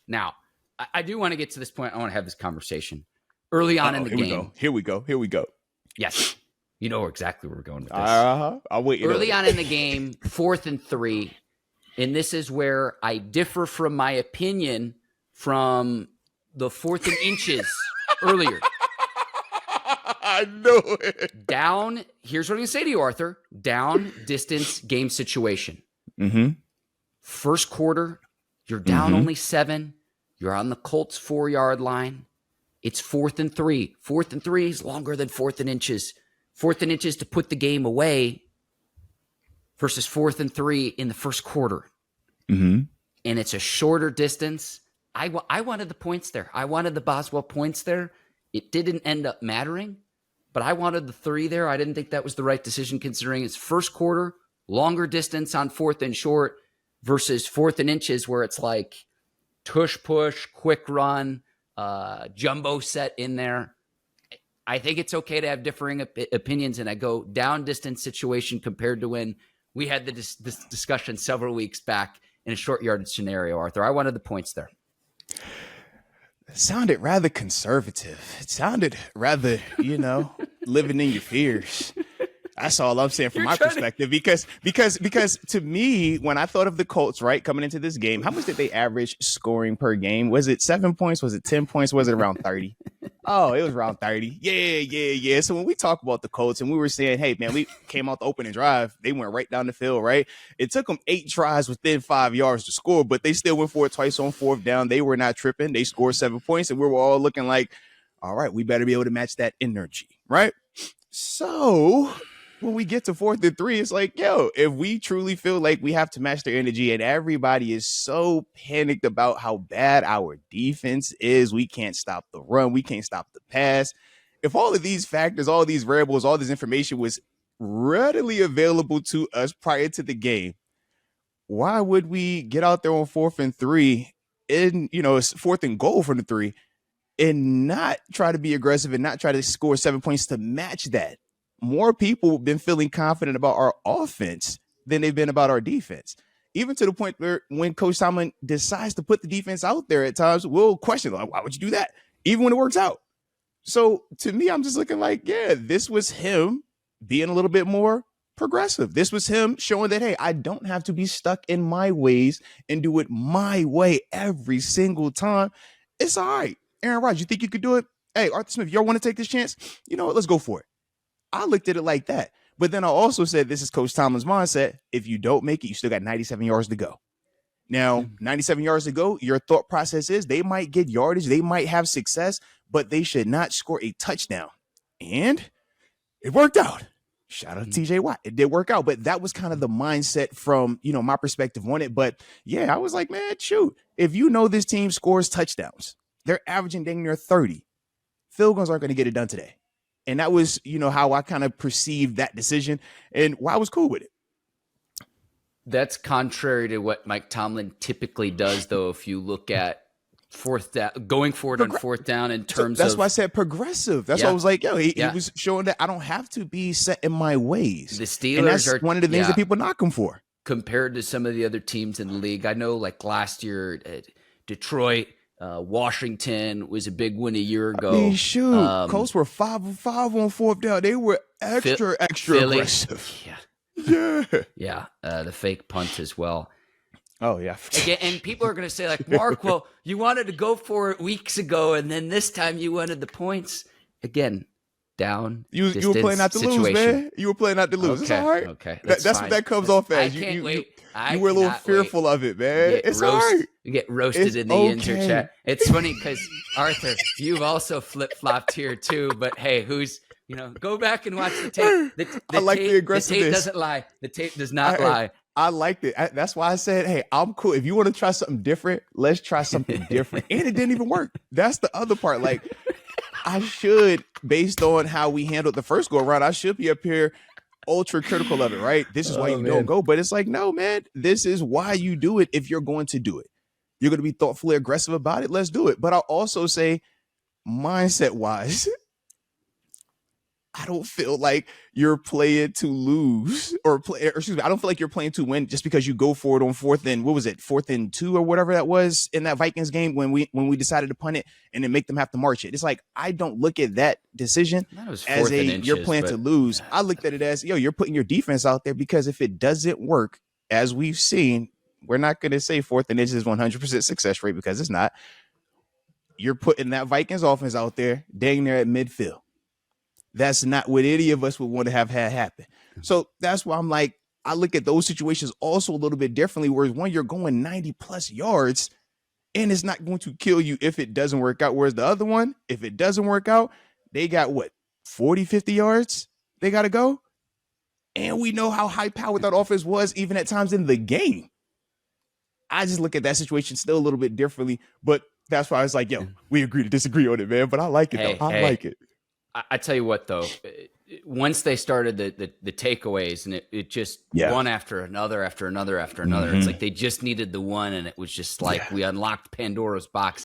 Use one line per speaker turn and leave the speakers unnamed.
Now, I do want to get to this point. I want to have this conversation early on in the game.
Here we go.
Yes. You know exactly where we're going with this.
I'll wait.
Early on in the game, 4th and 3. And this is where I differ from my opinion from the 4th and inches earlier.
I know it.
Down, here's what I'm going to say to you, Arthur. Down, distance, game situation.
Mm-hmm.
First quarter, you're down only 7. You're on the Colts 4-yard line. It's 4th and 3. 4th and 3 is longer than 4th and inches. 4th and inches to put the game away versus 4th and 3 in the first quarter.
Mm-hmm.
And it's a shorter distance. I wanted the points there. I wanted the Boswell points there. It didn't end up mattering, but I wanted the 3 there. I didn't think that was the right decision considering it's first quarter, longer distance on 4th and short versus 4th and inches where it's like tush push, quick run, jumbo set in there. I think it's okay to have differing opinions, and I go down distance situation compared to when we had this discussion several weeks back in a short yardage scenario, Arthur. I wanted the points there.
It sounded rather conservative. It sounded rather, living in your fears. That's all I'm saying from my perspective, because to me, when I thought of the Colts, right, coming into this game, how much did they average scoring per game? Was it 7 points? Was it 10 points? Was it around 30? Oh, it was around 30. Yeah. So when we talk about the Colts and we were saying, hey, man, we came out the opening drive, they went right down the field, right? It took them 8 tries within 5 yards to score, but they still went for it twice on 4th down. They were not tripping. They scored 7 points, and we were all looking like, all right, we better be able to match that energy, right? So when we get to 4th and 3, it's like, yo, if we truly feel like we have to match their energy and everybody is so panicked about how bad our defense is, we can't stop the run, we can't stop the pass. If all of these factors, all these variables, all this information was readily available to us prior to the game, why would we get out there on 4th and 3 in, it's 4th and goal from the 3 and not try to be aggressive and not try to score 7 points to match that? More people have been feeling confident about our offense than they've been about our defense. Even to the point where when Coach Tomlin decides to put the defense out there at times, we'll question, like, why would you do that? Even when it works out. So to me, I'm just looking like, yeah, this was him being a little bit more progressive. This was him showing that, hey, I don't have to be stuck in my ways and do it my way every single time. It's all right. Aaron Rodgers, you think you could do it? Hey, Arthur Smith, y'all want to take this chance? You know what? Let's go for it. I looked at it like that. But then I also said, this is Coach Tomlin's mindset. If you don't make it, you still got 97 yards to go. Now, 97 yards to go, your thought process is they might get yardage, they might have success, but they should not score a touchdown. And it worked out. Shout out to TJ Watt. It did work out, but that was kind of the mindset from, my perspective on it. But yeah, I was like, man, shoot, if this team scores touchdowns, they're averaging dang near 30. Field goals aren't going to get it done today. And that was, how I kind of perceived that decision and why I was cool with it.
That's contrary to what Mike Tomlin typically does, though, if you look at going forward on 4th down in terms of.
That's why I said progressive. That's why I was like, yo, he was showing that I don't have to be set in my ways.
The Steelers
and that's one of the things that people knock him for.
Compared to some of the other teams in the league. I know like last year, Detroit, Washington was a big win a year ago.
I mean, shoot, Colts were 5 of 5 on 4th down. They were extra
Philly,
aggressive.
Yeah. The fake punt as well.
Oh yeah.
Again, and people are going to say like, Mark, well, you wanted to go for it weeks ago, and then this time you wanted the points. Again, down.
You were playing not to lose, man. You were playing not to lose.
Okay,
it's all right.
Okay,
that's what that comes off as.
I can't wait.
You were a little fearful of it, man. It's all right.
You get roasted in the inter chat. It's funny because, Arthur, you've also flip-flopped here too. But hey, go back and watch the tape.
I like the aggressiveness.
The tape doesn't lie. The tape does not lie.
I liked it. That's why I said, hey, I'm cool. If you want to try something different, let's try something different. And it didn't even work. That's the other part. Like, I should, based on how we handled the first go around, I should be up here ultra critical of it, right? This is why you don't go. But it's like, no, man, this is why you do it if you're going to do it. You're going to be thoughtfully aggressive about it. Let's do it. But I'll also say, mindset-wise, I don't feel like you're playing to lose excuse me. I don't feel like you're playing to win just because you go for it on 4th and 2 or whatever that was in that Vikings game when we decided to punt it and then make them have to march it. It's like, I don't look at that decision as you're playing to lose. I looked at it as, you're putting your defense out there because if it doesn't work, as we've seen, we're not going to say 4th and inches is 100% success rate because it's not. You're putting that Vikings offense out there dang near at midfield. That's not what any of us would want to have had happen. So that's why I'm like, I look at those situations also a little bit differently, whereas one, you're going 90 plus yards and it's not going to kill you if it doesn't work out. Whereas the other one, if it doesn't work out, they got 40, 50 yards they got to go. And we know how high powered that offense was even at times in the game. I just look at that situation still a little bit differently, but that's why I was like, we agree to disagree on it, man. But I like it, though. I like it.
I tell you what, though, once they started the takeaways and it just one after another, it's like they just needed the one, and it was just like we unlocked Pandora's box.